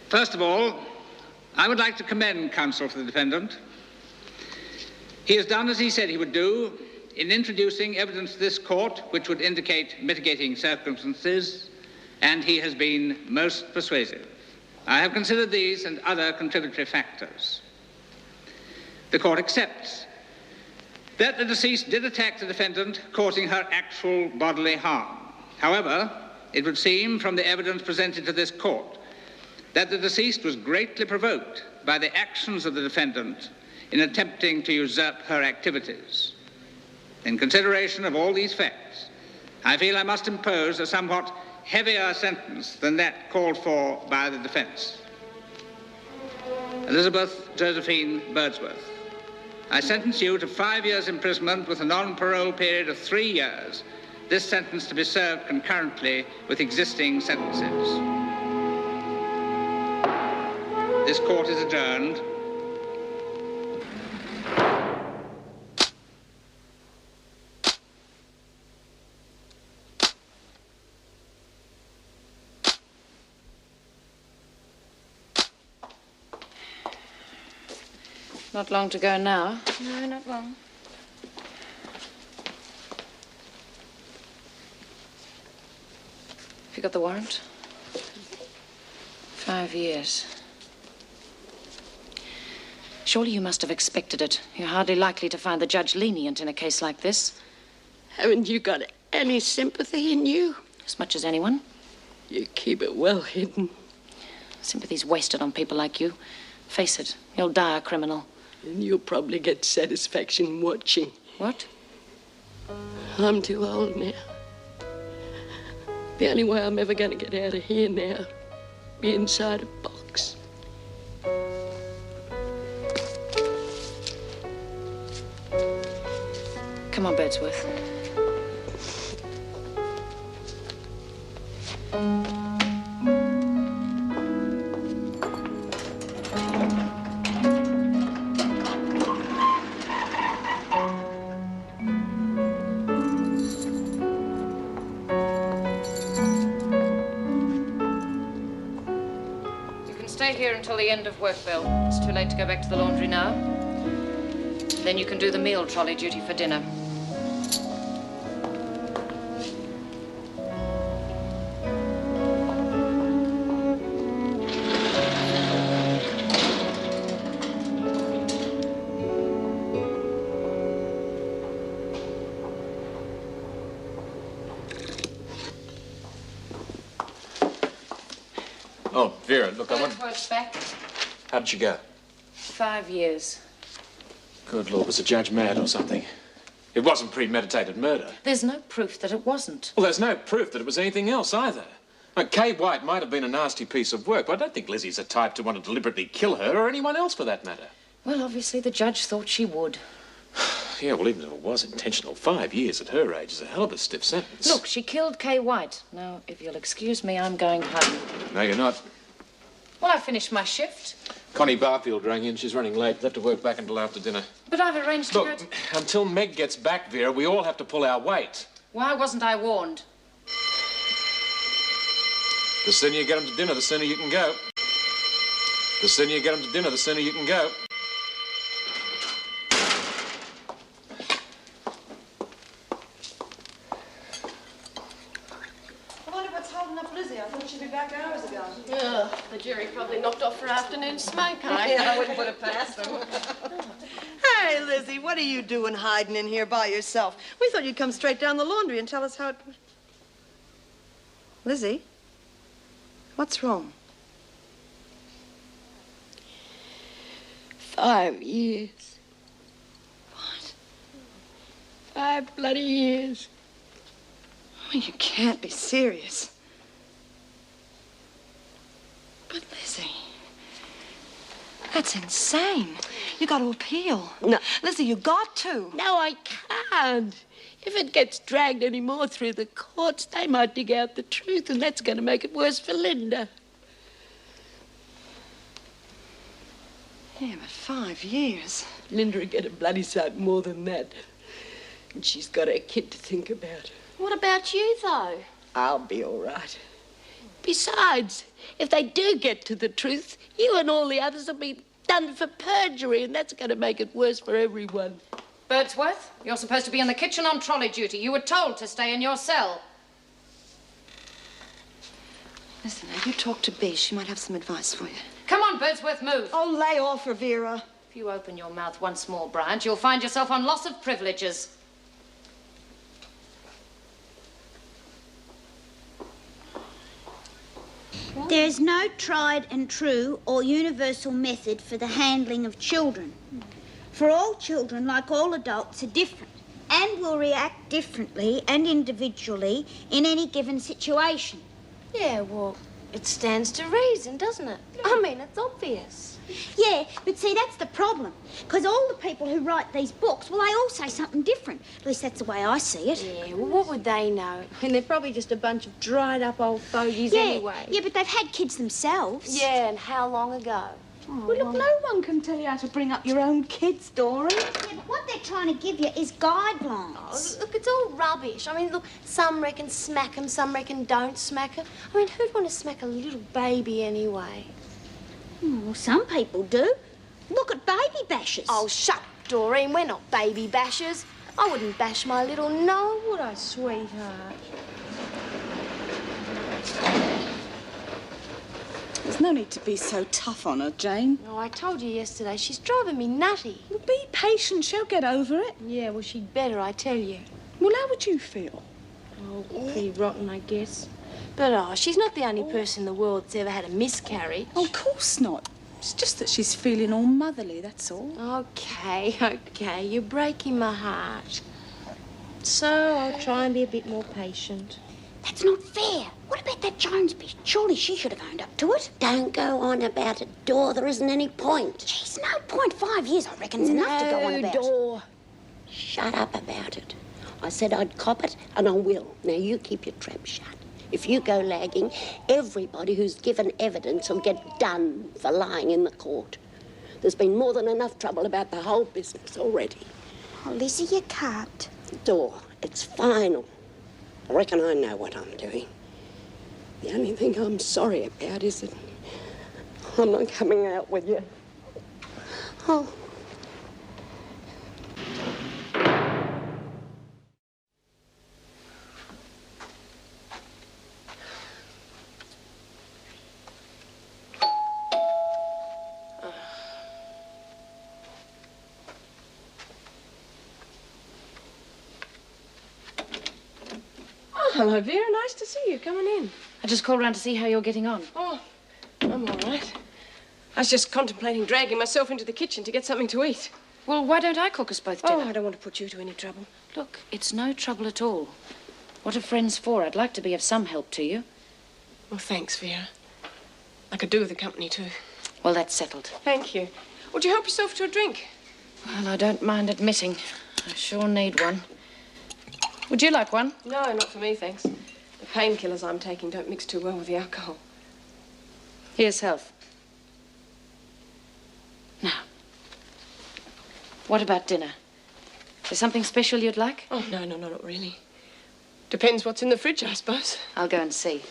First of all, I would like to commend counsel for the defendant. He has done as he said he would do in introducing evidence to this court which would indicate mitigating circumstances, and he has been most persuasive. I have considered these and other contributory factors. The court accepts that the deceased did attack the defendant, causing her actual bodily harm. However, it would seem from the evidence presented to this court that the deceased was greatly provoked by the actions of the defendant in attempting to usurp her activities. In consideration of all these facts, I feel I must impose a somewhat heavier sentence than that called for by the defense. Elizabeth Josephine Birdsworth, I sentence you to 5 years imprisonment with a non-parole period of 3 years, this sentence to be served concurrently with existing sentences. This court is adjourned. Not long to go now. No, not long. Have you got the warrant? 5 years. Surely you must have expected it. You're hardly likely to find the judge lenient in a case like this. Haven't you got any sympathy in you? As much as anyone. You keep it well hidden. Sympathy's wasted on people like you. Face it, you'll die a criminal. And you'll probably get satisfaction watching. What? I'm too old now. The only way I'm ever going to get out of here now, be inside a box. Come on, Birdsworth. Until the end of work bell. It's too late to go back to the laundry now. Then you can do the meal trolley duty for dinner. Oh, Vera, look, I want... Birdsworth's back. How did she go? 5 years. Good Lord, was the judge mad or something? It wasn't premeditated murder. There's no proof that it wasn't. Well, there's no proof that it was anything else either. Kay White might have been a nasty piece of work, but I don't think Lizzie's the type to want to deliberately kill her or anyone else for that matter. Well, obviously the judge thought she would. Yeah, well, even if it was intentional, 5 years at her age is a hell of a stiff sentence. Look, she killed Kay White. Now, if you'll excuse me, I'm going home. No, you're not. Well, I finished my shift. Connie Barfield rang in. She's running late. They'll have to work back until after dinner. But I've arranged to go to... Look, until Meg gets back, Vera, we all have to pull our weight. Why wasn't I warned? The sooner you get them to dinner, the sooner you can go. The sooner you get them to dinner, the sooner you can go. I wonder what's holding up Lizzie. I thought she'd be back hours ago. Yeah, the jury probably knocked off for afternoon smoke, eh? Yeah, I wouldn't put it past them. Hey, Lizzie, what are you doing hiding in here by yourself? We thought you'd come straight down the laundry and tell us how it... Lizzie, what's wrong? 5 years. What? 5 bloody years. Oh, you can't be serious. But, Lizzie, that's insane. You got to appeal. No. Lizzie, you got to. No, I can't. If it gets dragged any more through the courts, they might dig out the truth, and that's going to make it worse for Linda. Yeah, but 5 years. Linda will get a bloody sight more than that. And she's got her kid to think about. What about you, though? I'll be all right. Besides, if they do get to the truth, you and all the others will be done for perjury, and that's going to make it worse for everyone. Birdsworth, you're supposed to be in the kitchen on trolley duty. You were told to stay in your cell. Listen, now, you talk to Bea. She might have some advice for you. Come on, Birdsworth, move. Oh, lay off her, Vera. If you open your mouth once more, Bryant, you'll find yourself on loss of privileges. There is no tried and true or universal method for the handling of children. For all children, like all adults, are different and will react differently and individually in any given situation. Yeah, well, it stands to reason, doesn't it? I mean, it's obvious. Yeah, but see, that's the problem. Because all the people who write these books, well, they all say something different. At least that's the way I see it. Yeah, well, what would they know? I mean, they're probably just a bunch of dried-up old fogies anyway. Yeah, but they've had kids themselves. Yeah, and how long ago? Oh, Well, look, no one can tell you how to bring up your own kids, Dory. Yeah, but what they're trying to give you is guidelines. Oh, look, it's all rubbish. I mean, look, some reckon smack 'em, some reckon don't smack 'em. I mean, who'd want to smack a little baby anyway? Well, some people do. Look at baby bashers. Oh, shut up, Doreen. We're not baby bashers. I wouldn't bash my little Noah, would I, sweetheart? There's no need to be so tough on her, Jane. Oh, I told you yesterday, she's driving me nutty. Well, be patient. She'll get over it. Yeah, well, she'd better, I tell you. Well, how would you feel? Oh, pretty rotten, I guess. But, oh, she's not the only person in the world that's ever had a miscarriage. Oh, of course not. It's just that she's feeling all motherly, that's all. Okay, you're breaking my heart. So I'll try and be a bit more patient. That's not fair. What about that Jones bitch? Surely she should have owned up to it. Don't go on about it, Dor. There isn't any point. Geez, no point. 5 years, I reckon, is enough to go on about. Dor. Shut up about it. I said I'd cop it, and I will. Now, you keep your trap shut. If you go lagging, everybody who's given evidence will get done for lying in the court. There's been more than enough trouble about the whole business already. Oh, Lizzie, you can't. Dor, it's final. I reckon I know what I'm doing. The only thing I'm sorry about is that I'm not coming out with you. Oh. Hello, Vera. Nice to see you. Come on in. I just called round to see how you're getting on. Oh, I'm all right. I was just contemplating dragging myself into the kitchen to get something to eat. Well, why don't I cook us both dinner? Oh, I don't want to put you to any trouble. Look, it's no trouble at all. What are friends for? I'd like to be of some help to you. Well, thanks, Vera. I could do with the company, too. Well, that's settled. Thank you. Would you help yourself to a drink? Well, I don't mind admitting. I sure need one. Would you like one? No, not for me, thanks. The painkillers I'm taking don't mix too well with the alcohol. Here's health. Now, what about dinner? Is there something special you'd like? Oh, no, not really. Depends what's in the fridge, I suppose. I'll go and see.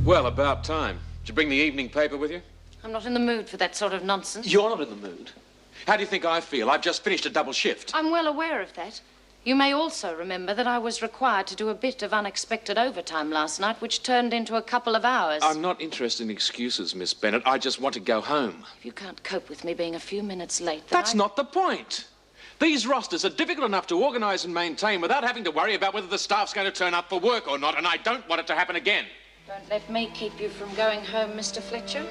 Well, about time. Did you bring the evening paper with you? I'm not in the mood for that sort of nonsense. You're not in the mood. How do you think I feel? I've just finished a double shift. I'm well aware of that. You may also remember that I was required to do a bit of unexpected overtime last night, which turned into a couple of hours. I'm not interested in excuses, Miss Bennett. I just want to go home. If you can't cope with me being a few minutes late, That's not the point. These rosters are difficult enough to organise and maintain without having to worry about whether the staff's going to turn up for work or not, and I don't want it to happen again. Don't let me keep you from going home, Mr. Fletcher.